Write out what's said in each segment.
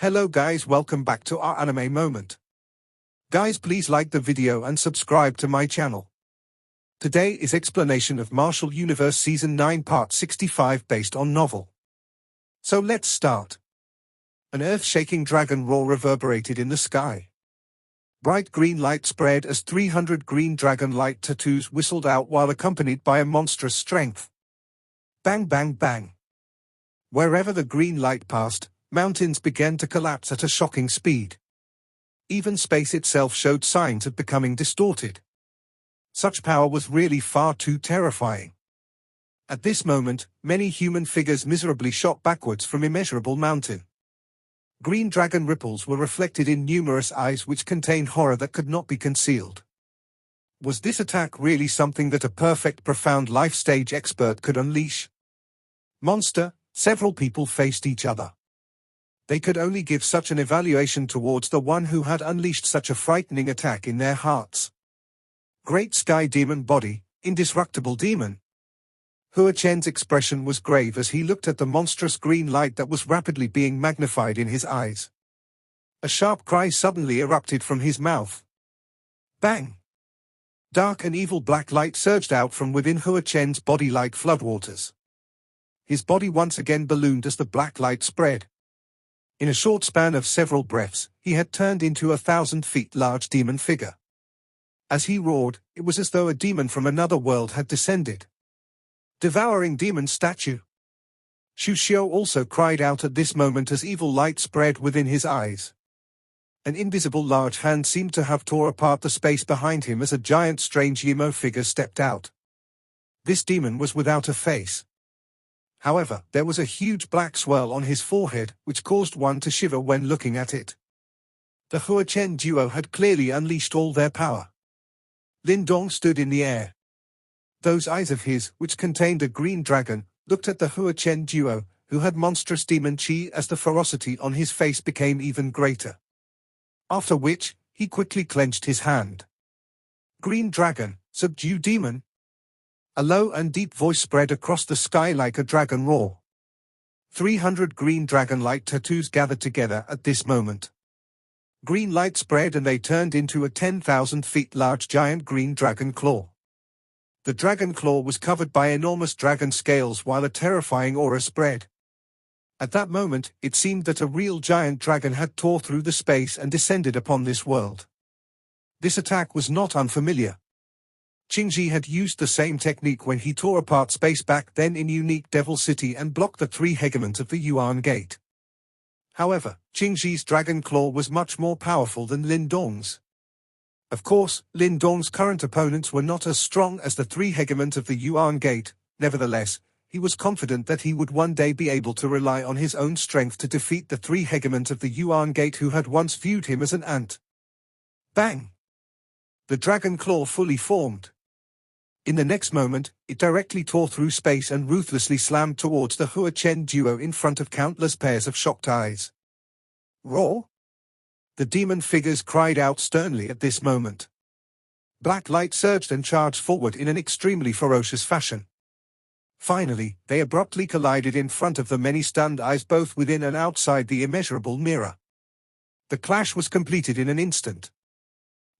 Hello guys, welcome back to our anime moment. Guys, please like the video and subscribe to my channel. Today is explanation of Martial Universe Season 9 Part 65 based on novel. So let's start. An earth-shaking dragon roar reverberated in the sky. Bright green light spread as 300 green dragon light tattoos whistled out while accompanied by a monstrous strength. Bang bang bang. Wherever the green light passed, mountains began to collapse at a shocking speed. Even space itself showed signs of becoming distorted. Such power was really far too terrifying. At this moment, many human figures miserably shot backwards from immeasurable mountain. Green dragon ripples were reflected in numerous eyes which contained horror that could not be concealed. Was this attack really something that a perfect profound life stage expert could unleash? Monster, several people faced each other. They could only give such an evaluation towards the one who had unleashed such a frightening attack in their hearts. Great Sky Demon Body, Indestructible Demon. Hua Chen's expression was grave as he looked at the monstrous green light that was rapidly being magnified in his eyes. A sharp cry suddenly erupted from his mouth. Bang! Dark and evil black light surged out from within Hua Chen's body like floodwaters. His body once again ballooned as the black light spread. In a short span of several breaths, he had turned into a 1,000 feet large demon figure. As he roared, it was as though a demon from another world had descended. Devouring demon statue. Shu Xiao also cried out at this moment as evil light spread within his eyes. An invisible large hand seemed to have tore apart the space behind him as a giant strange Yimo figure stepped out. This demon was without a face. However, there was a huge black swirl on his forehead, which caused one to shiver when looking at it. The Hua Chen duo had clearly unleashed all their power. Lin Dong stood in the air. Those eyes of his, which contained a green dragon, looked at the Hua Chen duo, who had monstrous demon chi as the ferocity on his face became even greater. After which, he quickly clenched his hand. Green dragon, subdue demon. A low and deep voice spread across the sky like a dragon roar. 300 green dragon-like tattoos gathered together at this moment. Green light spread and they turned into a 10,000 feet large giant green dragon claw. The dragon claw was covered by enormous dragon scales while a terrifying aura spread. At that moment, it seemed that a real giant dragon had tore through the space and descended upon this world. This attack was not unfamiliar. Qingji had used the same technique when he tore apart space back then in Unique Devil City and blocked the 3 hegemons of the Yuan Gate. However, Qingji's dragon claw was much more powerful than Lin Dong's. Of course, Lin Dong's current opponents were not as strong as the 3 hegemons of the Yuan Gate. Nevertheless, he was confident that he would one day be able to rely on his own strength to defeat the 3 hegemons of the Yuan Gate who had once viewed him as an ant. Bang! The dragon claw fully formed. In the next moment, it directly tore through space and ruthlessly slammed towards the Hua Chen duo in front of countless pairs of shocked eyes. Roar! The demon figures cried out sternly at this moment. Black light surged and charged forward in an extremely ferocious fashion. Finally, they abruptly collided in front of the many stunned eyes both within and outside the immeasurable mirror. The clash was completed in an instant.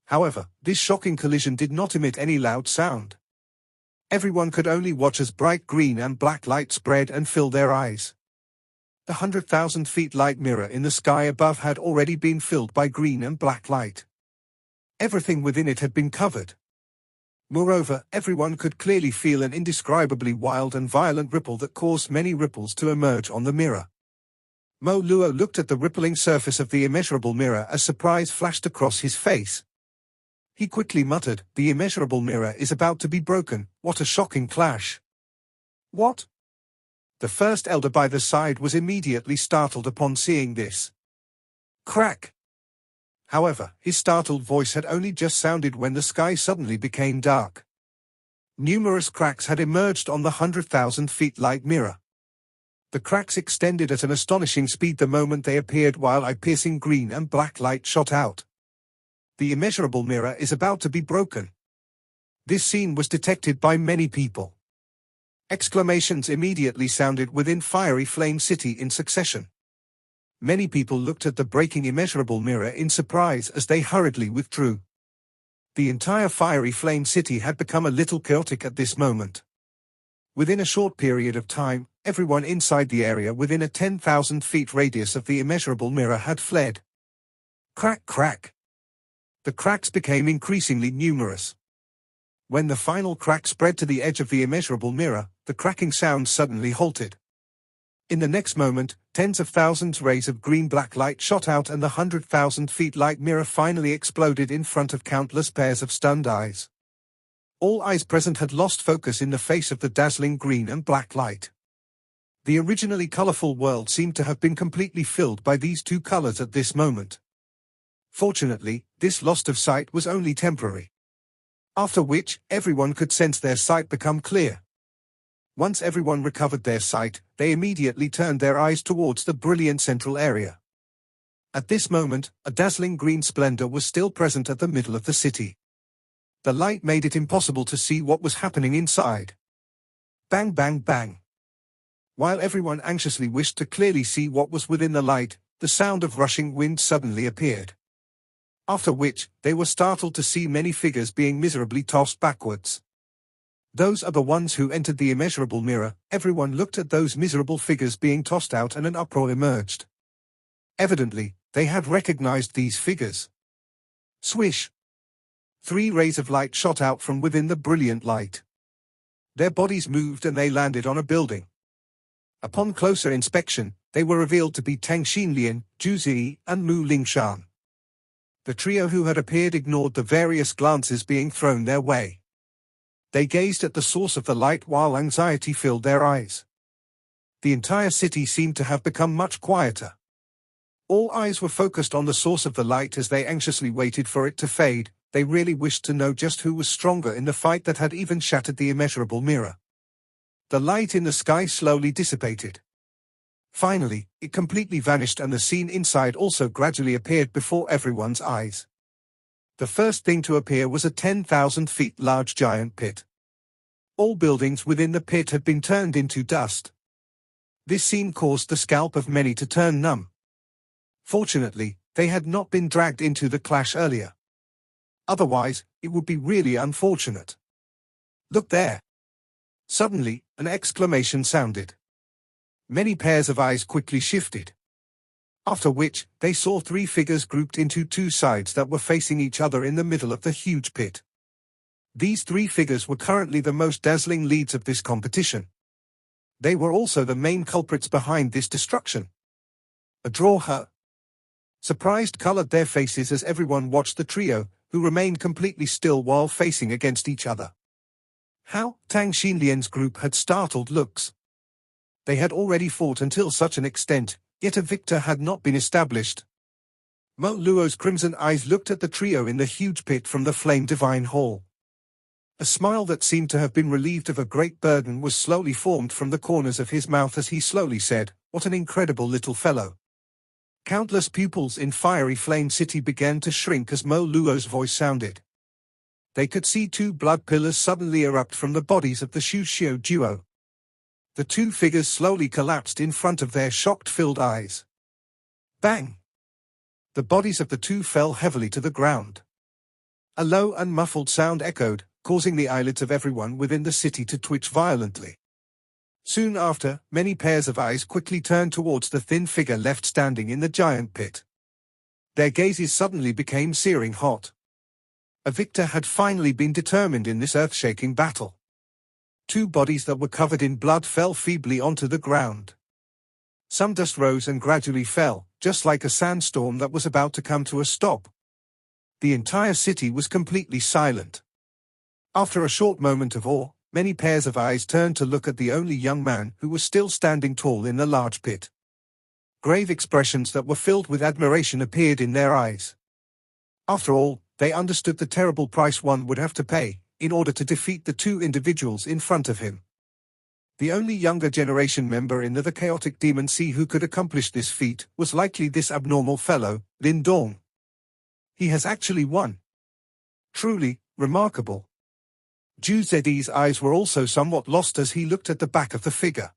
However, this shocking collision did not emit any loud sound. Everyone could only watch as bright green and black light spread and fill their eyes. The 100,000 feet light mirror in the sky above had already been filled by green and black light. Everything within it had been covered. Moreover, everyone could clearly feel an indescribably wild and violent ripple that caused many ripples to emerge on the mirror. Mo Luo looked at the rippling surface of the immeasurable mirror as surprise flashed across his face. He quickly muttered, "The immeasurable mirror is about to be broken, what a shocking clash." What? The first elder by the side was immediately startled upon seeing this. Crack! However, his startled voice had only just sounded when the sky suddenly became dark. Numerous cracks had emerged on the 100,000 feet light mirror. The cracks extended at an astonishing speed the moment they appeared while eye-piercing green and black light shot out. The immeasurable mirror is about to be broken. This scene was detected by many people. Exclamations immediately sounded within Fiery Flame City in succession. Many people looked at the breaking immeasurable mirror in surprise as they hurriedly withdrew. The entire fiery flame city had become a little chaotic at this moment. Within a short period of time, everyone inside the area within a 10,000 feet radius of the immeasurable mirror had fled. Crack, crack. The cracks became increasingly numerous. When the final crack spread to the edge of the immeasurable mirror, the cracking sound suddenly halted. In the next moment, tens of thousands rays of green-black light shot out and the 100,000 feet light mirror finally exploded in front of countless pairs of stunned eyes. All eyes present had lost focus in the face of the dazzling green and black light. The originally colorful world seemed to have been completely filled by these two colors at this moment. Fortunately, this loss of sight was only temporary. After which, everyone could sense their sight become clear. Once everyone recovered their sight, they immediately turned their eyes towards the brilliant central area. At this moment, a dazzling green splendor was still present at the middle of the city. The light made it impossible to see what was happening inside. Bang, bang, bang. While everyone anxiously wished to clearly see what was within the light, the sound of rushing wind suddenly appeared. After which, they were startled to see many figures being miserably tossed backwards. Those are the ones who entered the immeasurable mirror. Everyone looked at those miserable figures being tossed out and an uproar emerged. Evidently, they had recognized these figures. Swish! 3 rays of light shot out from within the brilliant light. Their bodies moved and they landed on a building. Upon closer inspection, they were revealed to be Tang Xinlian, Zhu Zi, and Mu Lingshan. The trio who had appeared ignored the various glances being thrown their way. They gazed at the source of the light while anxiety filled their eyes. The entire city seemed to have become much quieter. All eyes were focused on the source of the light as they anxiously waited for it to fade. They really wished to know just who was stronger in the fight that had even shattered the immeasurable mirror. The light in the sky slowly dissipated. Finally, it completely vanished and the scene inside also gradually appeared before everyone's eyes. The first thing to appear was a 10,000 feet large giant pit. All buildings within the pit had been turned into dust. This scene caused the scalp of many to turn numb. Fortunately, they had not been dragged into the clash earlier. Otherwise, it would be really unfortunate. Look there! Suddenly, an exclamation sounded. Many pairs of eyes quickly shifted. After which, they saw 3 figures grouped into 2 sides that were facing each other in the middle of the huge pit. These 3 figures were currently the most dazzling leads of this competition. They were also the main culprits behind this destruction. A draw. Surprised colored their faces as everyone watched the trio, who remained completely still while facing against each other. How? Tang Xinlian's group had startled looks. They had already fought until such an extent, yet a victor had not been established. Mo Luo's crimson eyes looked at the trio in the huge pit from the Flame Divine Hall. A smile that seemed to have been relieved of a great burden was slowly formed from the corners of his mouth as he slowly said, "What an incredible little fellow." Countless pupils in Fiery Flame City began to shrink as Mo Luo's voice sounded. They could see 2 blood pillars suddenly erupt from the bodies of the Shu Xiu duo. The 2 figures slowly collapsed in front of their shocked-filled eyes. Bang! The bodies of the 2 fell heavily to the ground. A low and muffled sound echoed, causing the eyelids of everyone within the city to twitch violently. Soon after, many pairs of eyes quickly turned towards the thin figure left standing in the giant pit. Their gazes suddenly became searing hot. A victor had finally been determined in this earth-shaking battle. 2 bodies that were covered in blood fell feebly onto the ground. Some dust rose and gradually fell, just like a sandstorm that was about to come to a stop. The entire city was completely silent. After a short moment of awe, many pairs of eyes turned to look at the only young man who was still standing tall in the large pit. Grave expressions that were filled with admiration appeared in their eyes. After all, they understood the terrible price one would have to pay in order to defeat the 2 individuals in front of him. The only younger generation member in the chaotic demon sea who could accomplish this feat was likely this abnormal fellow, Lin Dong. He has actually won. Truly remarkable. Zhu Zi's eyes were also somewhat lost as he looked at the back of the figure.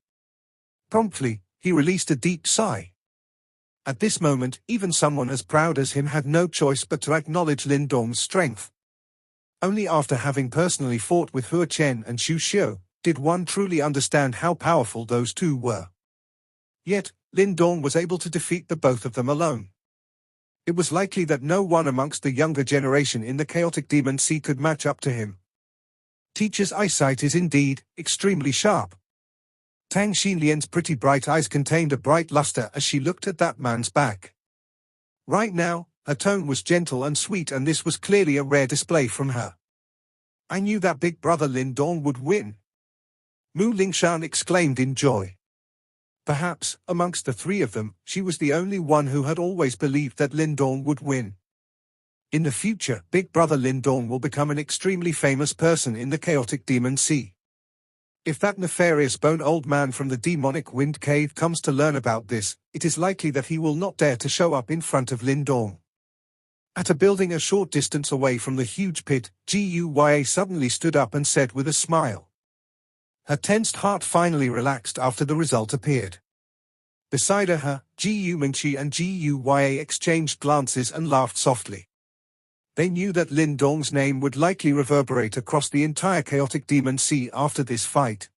Promptly, he released a deep sigh. At this moment, even someone as proud as him had no choice but to acknowledge Lin Dong's strength. Only after having personally fought with Hua Chen and Xu Xiu, did one truly understand how powerful those two were. Yet, Lin Dong was able to defeat the both of them alone. It was likely that no one amongst the younger generation in the chaotic demon sea could match up to him. Teacher's eyesight is indeed extremely sharp. Tang Xinlian's pretty bright eyes contained a bright luster as she looked at that man's back. Right now, her tone was gentle and sweet, and this was clearly a rare display from her. I knew that big brother Lin Dong would win. Mu Lingshan exclaimed in joy. Perhaps, amongst the three of them, she was the only one who had always believed that Lin Dong would win. In the future, big brother Lin Dong will become an extremely famous person in the chaotic demon sea. If that nefarious bone old man from the demonic wind cave comes to learn about this, it is likely that he will not dare to show up in front of Lin Dong. At a building a short distance away from the huge pit, Guya suddenly stood up and said with a smile. Her tensed heart finally relaxed after the result appeared. Beside her, Gu Mingqi and Guya exchanged glances and laughed softly. They knew that Lin Dong's name would likely reverberate across the entire chaotic demon sea after this fight.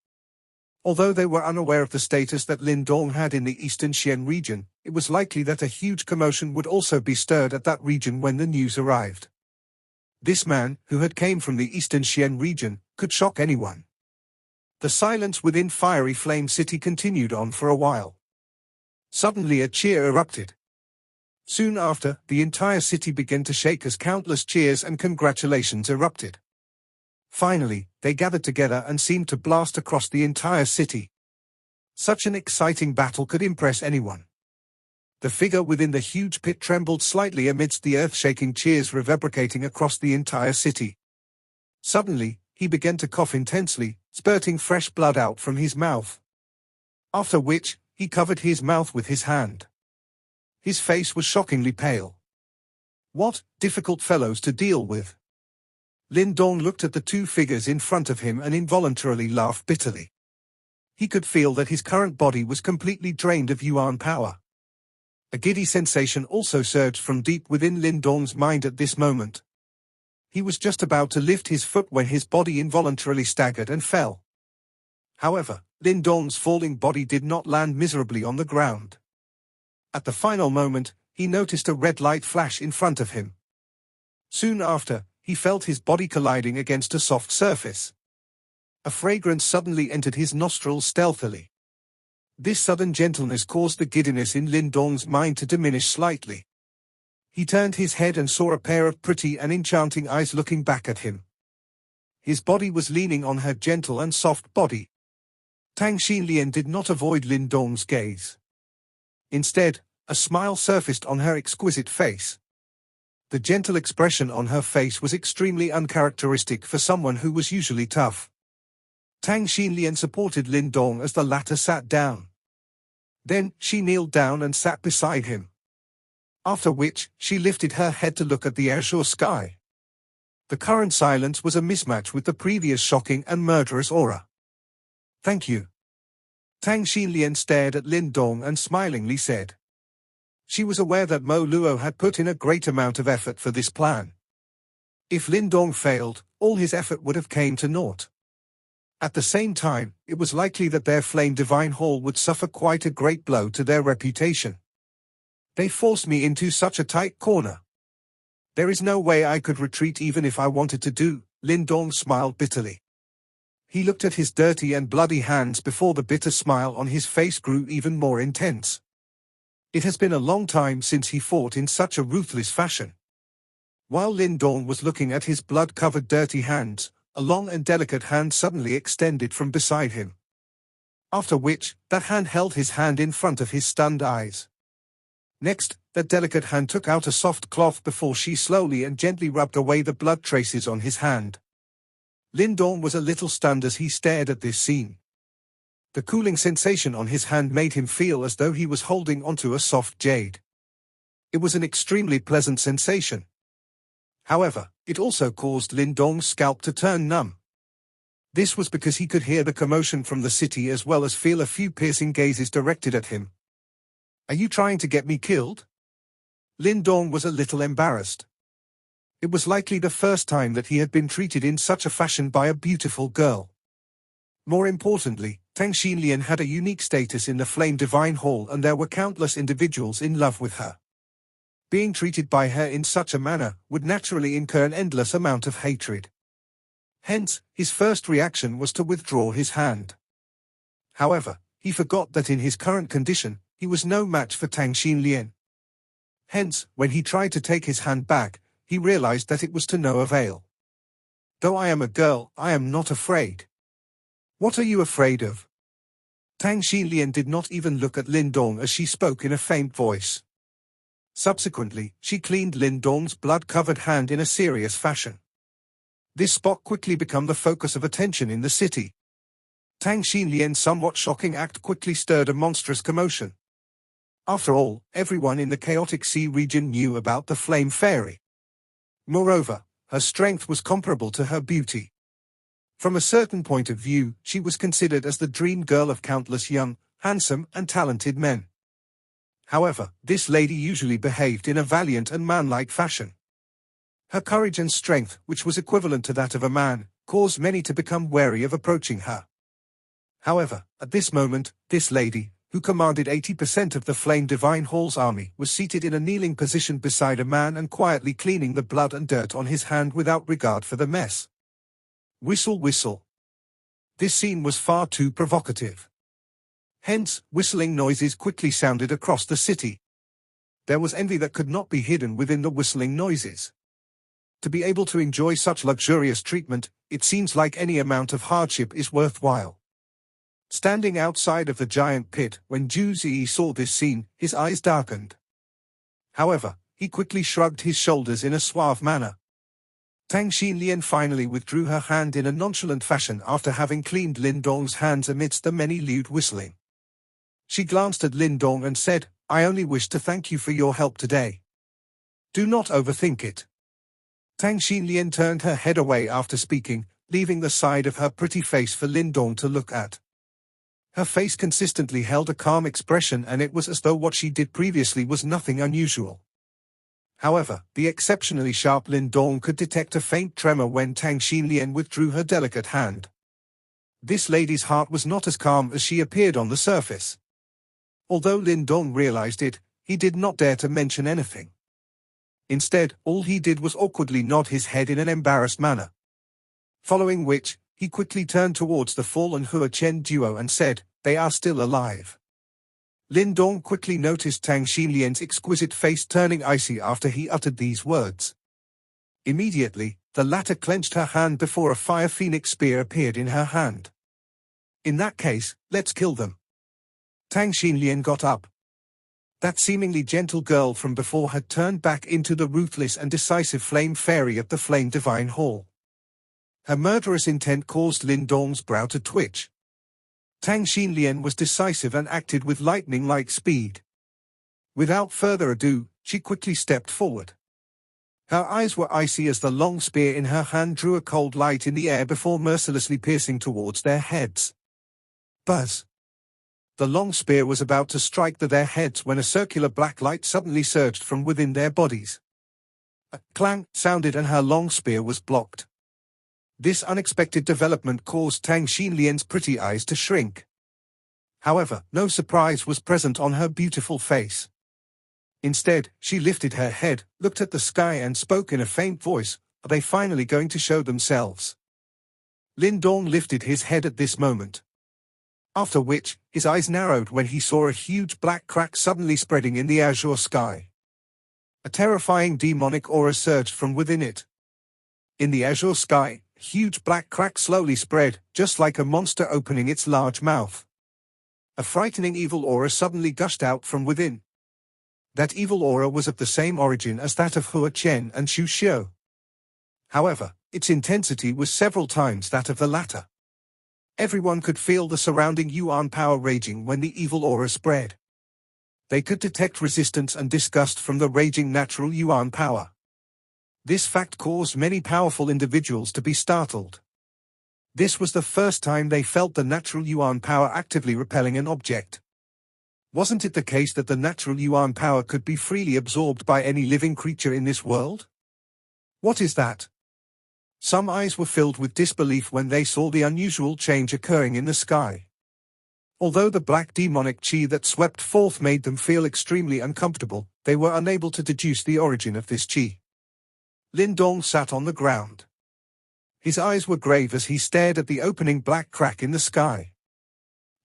Although they were unaware of the status that Lin Dong had in the Eastern Xian region, it was likely that a huge commotion would also be stirred at that region when the news arrived. This man, who had came from the Eastern Xian region, could shock anyone. The silence within Fiery Flame City continued on for a while. Suddenly a cheer erupted. Soon after, the entire city began to shake as countless cheers and congratulations erupted. Finally, they gathered together and seemed to blast across the entire city. Such an exciting battle could impress anyone. The figure within the huge pit trembled slightly amidst the earth-shaking cheers reverberating across the entire city. Suddenly, he began to cough intensely, spurting fresh blood out from his mouth. After which, he covered his mouth with his hand. His face was shockingly pale. What difficult fellows to deal with. Lin Dong looked at the two figures in front of him and involuntarily laughed bitterly. He could feel that his current body was completely drained of yuan power. A giddy sensation also surged from deep within Lin Dong's mind at this moment. He was just about to lift his foot when his body involuntarily staggered and fell. However, Lin Dong's falling body did not land miserably on the ground. At the final moment, he noticed a red light flash in front of him. Soon after, he felt his body colliding against a soft surface. A fragrance suddenly entered his nostrils stealthily. This sudden gentleness caused the giddiness in Lin Dong's mind to diminish slightly. He turned his head and saw a pair of pretty and enchanting eyes looking back at him. His body was leaning on her gentle and soft body. Tang Xinlian did not avoid Lin Dong's gaze. Instead, a smile surfaced on her exquisite face. The gentle expression on her face was extremely uncharacteristic for someone who was usually tough. Tang Xinlian supported Lin Dong as the latter sat down. Then, she kneeled down and sat beside him. After which, she lifted her head to look at the azure sky. The current silence was a mismatch with the previous shocking and murderous aura. Thank you. Tang Xinlian stared at Lin Dong and smilingly said. She was aware that Mo Luo had put in a great amount of effort for this plan. If Lin Dong failed, all his effort would have came to naught. At the same time, it was likely that their Flame Divine Hall would suffer quite a great blow to their reputation. They forced me into such a tight corner. There is no way I could retreat even if I wanted to do, Lin Dong smiled bitterly. He looked at his dirty and bloody hands before the bitter smile on his face grew even more intense. It has been a long time since he fought in such a ruthless fashion. While Lin Dong was looking at his blood-covered dirty hands, a long and delicate hand suddenly extended from beside him. After which, that hand held his hand in front of his stunned eyes. Next, that delicate hand took out a soft cloth before she slowly and gently rubbed away the blood traces on his hand. Lin Dong was a little stunned as he stared at this scene. The cooling sensation on his hand made him feel as though he was holding onto a soft jade. It was an extremely pleasant sensation. However, it also caused Lin Dong's scalp to turn numb. This was because he could hear the commotion from the city as well as feel a few piercing gazes directed at him. Are you trying to get me killed? Lin Dong was a little embarrassed. It was likely the first time that he had been treated in such a fashion by a beautiful girl. More importantly, Tang Xinlian had a unique status in the Flame Divine Hall, and there were countless individuals in love with her. Being treated by her in such a manner would naturally incur an endless amount of hatred. Hence, his first reaction was to withdraw his hand. However, he forgot that in his current condition, he was no match for Tang Xinlian. Hence, when he tried to take his hand back, he realized that it was to no avail. Though I am a girl, I am not afraid. What are you afraid of? Tang Xinlian did not even look at Lin Dong as she spoke in a faint voice. Subsequently, she cleaned Lin Dong's blood-covered hand in a serious fashion. This spot quickly became the focus of attention in the city. Tang Xinlian's somewhat shocking act quickly stirred a monstrous commotion. After all, everyone in the chaotic sea region knew about the Flame Fairy. Moreover, her strength was comparable to her beauty. From a certain point of view, she was considered as the dream girl of countless young, handsome, and talented men. However, this lady usually behaved in a valiant and manlike fashion. Her courage and strength, which was equivalent to that of a man, caused many to become wary of approaching her. However, at this moment, this lady, who commanded 80% of the Flame Divine Hall's army, was seated in a kneeling position beside a man and quietly cleaning the blood and dirt on his hand without regard for the mess. Whistle, whistle. This scene was far too provocative. Hence, whistling noises quickly sounded across the city. There was envy that could not be hidden within the whistling noises. To be able to enjoy such luxurious treatment, it seems like any amount of hardship is worthwhile. Standing outside of the giant pit, when Zhu Ziyi saw this scene, his eyes darkened. However, he quickly shrugged his shoulders in a suave manner. Tang Xinlian finally withdrew her hand in a nonchalant fashion after having cleaned Lin Dong's hands amidst the many lewd whistling. She glanced at Lin Dong and said, "I only wish to thank you for your help today. Do not overthink it." Tang Xinlian turned her head away after speaking, leaving the side of her pretty face for Lin Dong to look at. Her face consistently held a calm expression, and it was as though what she did previously was nothing unusual. However, the exceptionally sharp Lin Dong could detect a faint tremor when Tang Xinlian withdrew her delicate hand. This lady's heart was not as calm as she appeared on the surface. Although Lin Dong realized it, he did not dare to mention anything. Instead, all he did was awkwardly nod his head in an embarrassed manner. Following which, he quickly turned towards the fallen Hua Chen duo and said, "They are still alive." Lin Dong quickly noticed Tang Xinlian's exquisite face turning icy after he uttered these words. Immediately, the latter clenched her hand before a fire phoenix spear appeared in her hand. "In that case, let's kill them." Tang Xinlian got up. That seemingly gentle girl from before had turned back into the ruthless and decisive Flame Fairy at the Flame Divine Hall. Her murderous intent caused Lin Dong's brow to twitch. Tang Xinlian was decisive and acted with lightning-like speed. Without further ado, she quickly stepped forward. Her eyes were icy as the long spear in her hand drew a cold light in the air before mercilessly piercing towards their heads. Buzz! The long spear was about to strike their heads when a circular black light suddenly surged from within their bodies. A clang sounded and her long spear was blocked. This unexpected development caused Tang Xinlian's pretty eyes to shrink. However, no surprise was present on her beautiful face. Instead, she lifted her head, looked at the sky and spoke in a faint voice, "Are they finally going to show themselves?" Lin Dong lifted his head at this moment. After which, his eyes narrowed when he saw a huge black crack suddenly spreading in the azure sky. A terrifying demonic aura surged from within it. In the azure sky, a huge black crack slowly spread, just like a monster opening its large mouth. A frightening evil aura suddenly gushed out from within. That evil aura was of the same origin as that of Hua Chen and Xu Xiu. However, its intensity was several times that of the latter. Everyone could feel the surrounding Yuan power raging when the evil aura spread. They could detect resistance and disgust from the raging natural Yuan power. This fact caused many powerful individuals to be startled. This was the first time they felt the natural Yuan power actively repelling an object. Wasn't it the case that the natural yuan power could be freely absorbed by any living creature in this world? What is that? Some eyes were filled with disbelief when they saw the unusual change occurring in the sky. Although the black demonic chi that swept forth made them feel extremely uncomfortable, they were unable to deduce the origin of this chi. Lin Dong sat on the ground. His eyes were grave as he stared at the opening black crack in the sky.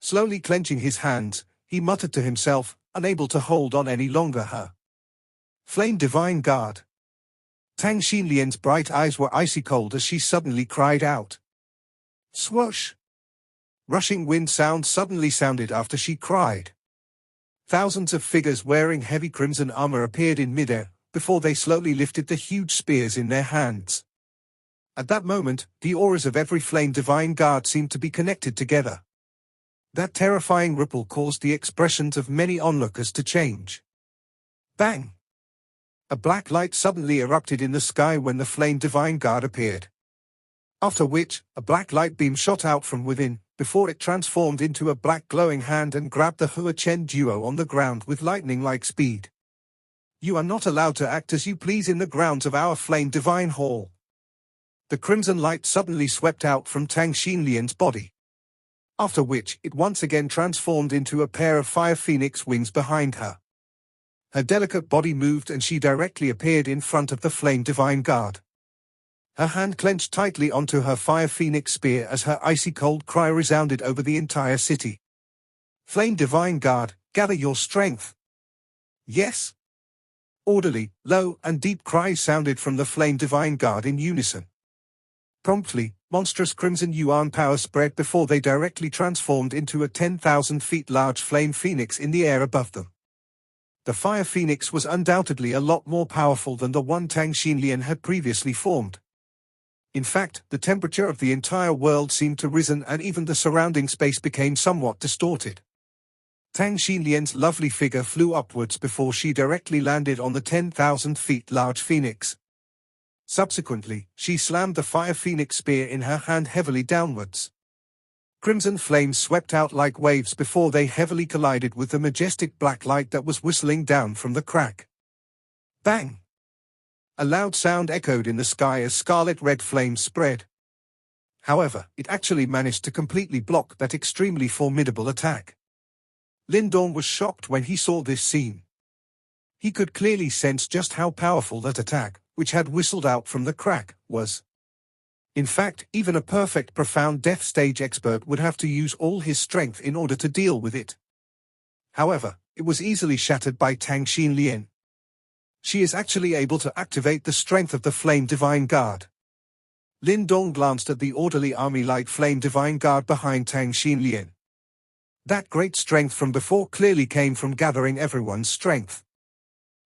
Slowly clenching his hands, he muttered to himself, unable to hold on any longer. Her flame divine guard. Tang Xinlian's bright eyes were icy cold as she suddenly cried out. Swoosh! Rushing wind sound suddenly sounded after she cried. Thousands of figures wearing heavy crimson armor appeared in midair, before they slowly lifted the huge spears in their hands. At that moment, the auras of every flame divine guard seemed to be connected together. That terrifying ripple caused the expressions of many onlookers to change. Bang! A black light suddenly erupted in the sky when the flame divine guard appeared. After which, a black light beam shot out from within, before it transformed into a black glowing hand and grabbed the Hua Chen duo on the ground with lightning-like speed. You are not allowed to act as you please in the grounds of our flame divine hall. The crimson light suddenly swept out from Tang Xinlian's body. After which, it once again transformed into a pair of fire phoenix wings behind her. Her delicate body moved and she directly appeared in front of the flame divine guard. Her hand clenched tightly onto her fire phoenix spear as her icy cold cry resounded over the entire city. Flame divine guard, gather your strength. Yes. Orderly, low and deep cries sounded from the flame divine guard in unison. Promptly, monstrous crimson yuan power spread before they directly transformed into a 10,000 feet large flame phoenix in the air above them. The fire phoenix was undoubtedly a lot more powerful than the one Tang Xinlian had previously formed. In fact, the temperature of the entire world seemed to risen and even the surrounding space became somewhat distorted. Tang Xinlian's lovely figure flew upwards before she directly landed on the 10,000 feet large phoenix. Subsequently, she slammed the fire phoenix spear in her hand heavily downwards. Crimson flames swept out like waves before they heavily collided with the majestic black light that was whistling down from the crack. Bang! A loud sound echoed in the sky as scarlet-red flames spread. However, it actually managed to completely block that extremely formidable attack. Lin Dong was shocked when he saw this scene. He could clearly sense just how powerful that attack, which had whistled out from the crack, was. In fact, even a perfect profound death stage expert would have to use all his strength in order to deal with it. However, it was easily shattered by Tang Xinlian. She is actually able to activate the strength of the Flame Divine Guard. Lin Dong glanced at the orderly army-like Flame Divine Guard behind Tang Xinlian. That great strength from before clearly came from gathering everyone's strength.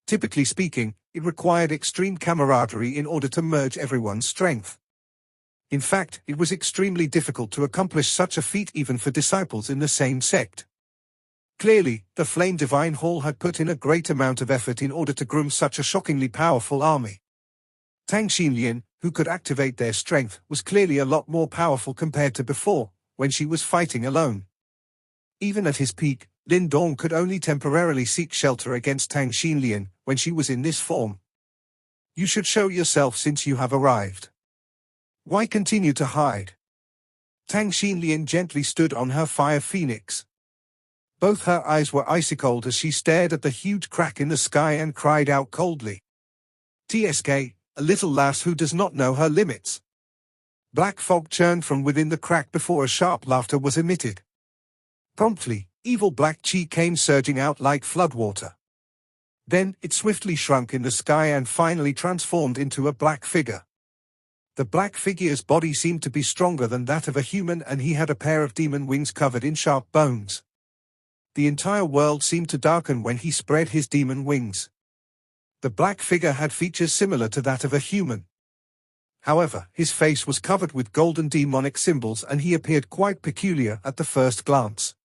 Typically speaking, it required extreme camaraderie in order to merge everyone's strength. In fact, it was extremely difficult to accomplish such a feat even for disciples in the same sect. Clearly, the Flame Divine Hall had put in a great amount of effort in order to groom such a shockingly powerful army. Tang Xinlian, who could activate their strength, was clearly a lot more powerful compared to before, when she was fighting alone. Even at his peak, Lin Dong could only temporarily seek shelter against Tang Xinlian when she was in this form. You should show yourself since you have arrived. Why continue to hide? Tang Xinlian gently stood on her fire phoenix. Both her eyes were icy cold as she stared at the huge crack in the sky and cried out coldly. "Tsk, a little lass who does not know her limits." Black fog churned from within the crack before a sharp laughter was emitted. Promptly, evil black chi came surging out like floodwater. Then, it swiftly shrunk in the sky and finally transformed into a black figure. The black figure's body seemed to be stronger than that of a human and he had a pair of demon wings covered in sharp bones. The entire world seemed to darken when he spread his demon wings. The black figure had features similar to that of a human. However, his face was covered with golden demonic symbols and he appeared quite peculiar at the first glance.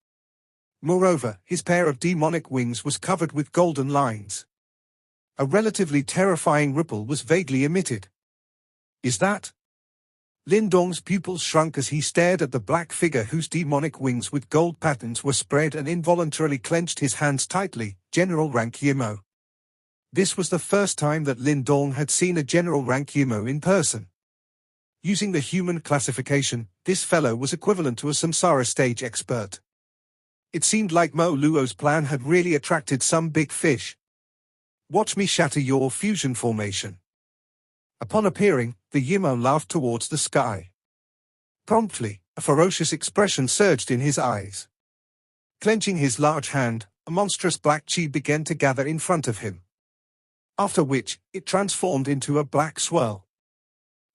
Moreover, his pair of demonic wings was covered with golden lines. A relatively terrifying ripple was vaguely emitted. Is that Lin Dong's pupils shrunk as he stared at the black figure whose demonic wings with gold patterns were spread, and involuntarily clenched his hands tightly. General rank Yimo. This was the first time that Lin Dong had seen a general rank Yimo in person. Using the human classification, this fellow was equivalent to a samsara stage expert. It seemed like Mo Luo's plan had really attracted some big fish. Watch me shatter your fusion formation. Upon appearing, the Yimo laughed towards the sky. Promptly, a ferocious expression surged in his eyes. Clenching his large hand, a monstrous black chi began to gather in front of him. After which, it transformed into a black swirl.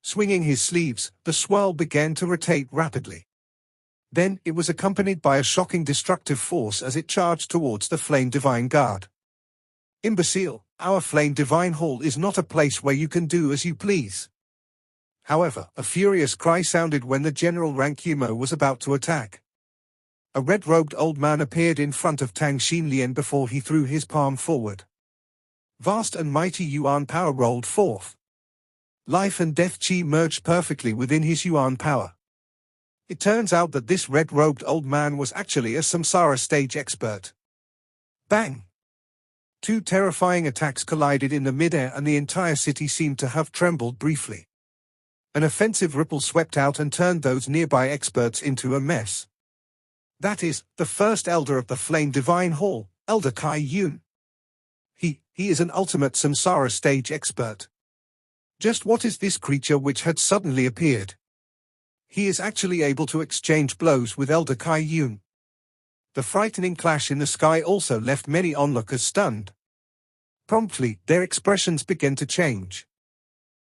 Swinging his sleeves, the swirl began to rotate rapidly. Then, it was accompanied by a shocking destructive force as it charged towards the Flame Divine Guard. Imbecile, our Flame Divine Hall is not a place where you can do as you please. However, a furious cry sounded when the general rank Yimo was about to attack. A red-robed old man appeared in front of Tang Xinlian before he threw his palm forward. Vast and mighty Yuan power rolled forth. Life and death chi merged perfectly within his Yuan power. It turns out that this red-robed old man was actually a samsara stage expert. Bang! Two terrifying attacks collided in the mid-air, and the entire city seemed to have trembled briefly. An offensive ripple swept out and turned those nearby experts into a mess. That is, the first elder of the Flame Divine Hall, Elder Kai Yun. He is an ultimate samsara stage expert. Just what is this creature which had suddenly appeared? He is actually able to exchange blows with Elder Kai Yun. The frightening clash in the sky also left many onlookers stunned. Promptly, their expressions began to change.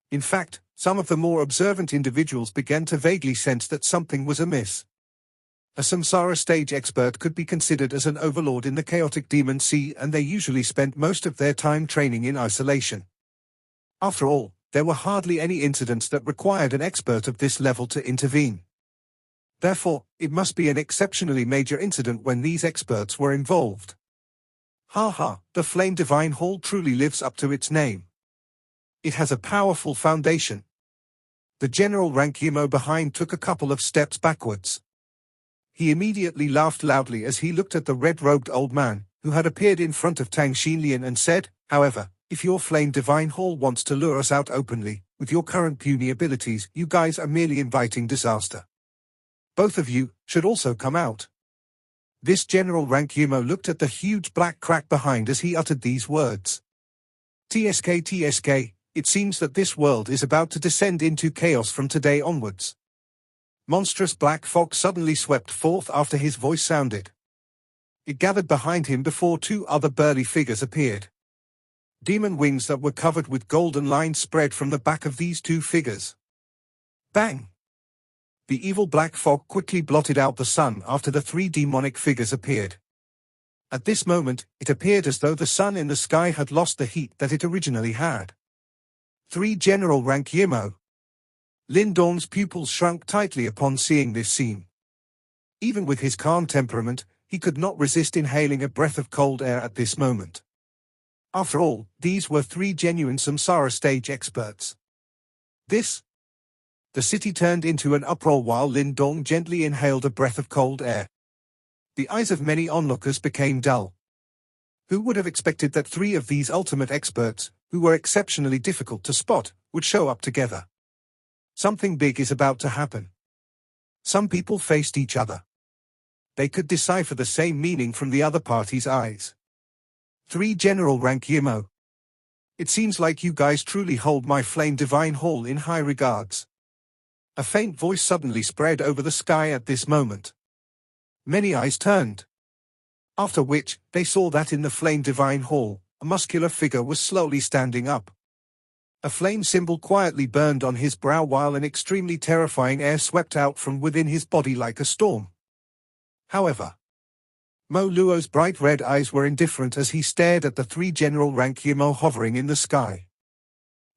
In fact, some of the more observant individuals began to vaguely sense that something was amiss. A samsara stage expert could be considered as an overlord in the chaotic demon sea, and they usually spent most of their time training in isolation. After all, there were hardly any incidents that required an expert of this level to intervene. Therefore, it must be an exceptionally major incident when these experts were involved. The Flame Divine Hall truly lives up to its name. It has a powerful foundation. The general rank Yimo behind took a couple of steps backwards. He immediately laughed loudly as he looked at the red-robed old man, who had appeared in front of Tang Xinlian, and said, "However, if your Flame Divine Hall wants to lure us out openly, with your current puny abilities, you guys are merely inviting disaster. Both of you should also come out." This general rank Yimo looked at the huge black crack behind as he uttered these words. TSK, it seems that this world is about to descend into chaos from today onwards. Monstrous black fog suddenly swept forth after his voice sounded. It gathered behind him before two other burly figures appeared. Demon wings that were covered with golden lines spread from the back of these two figures. Bang! The evil black fog quickly blotted out the sun after the three demonic figures appeared. At this moment, it appeared as though the sun in the sky had lost the heat that it originally had. 3 General rank Yimo. Lin Dong's pupils shrunk tightly upon seeing this scene. Even with his calm temperament, he could not resist inhaling a breath of cold air at this moment. After all, these were 3 genuine samsara stage experts. The city turned into an uproar while Lin Dong gently inhaled a breath of cold air. The eyes of many onlookers became dull. Who would have expected that 3 of these ultimate experts, who were exceptionally difficult to spot, would show up together? Something big is about to happen. Some people faced each other. They could decipher the same meaning from the other party's eyes. 3 General rank Yimo. It seems like you guys truly hold my Flame Divine Hall in high regards. A faint voice suddenly spread over the sky at this moment. Many eyes turned. After which, they saw that in the Flame Divine Hall, a muscular figure was slowly standing up. A flame symbol quietly burned on his brow while an extremely terrifying air swept out from within his body like a storm. However, Mo Luo's bright red eyes were indifferent as he stared at the 3 General rank Yimo hovering in the sky.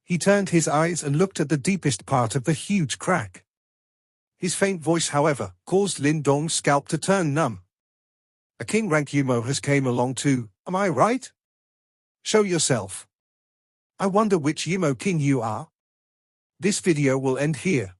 He turned his eyes and looked at the deepest part of the huge crack. His faint voice, however, caused Lin Dong's scalp to turn numb. A King rank Yimo has came along too, am I right? Show yourself. I wonder which Yimo King you are. This video will end here.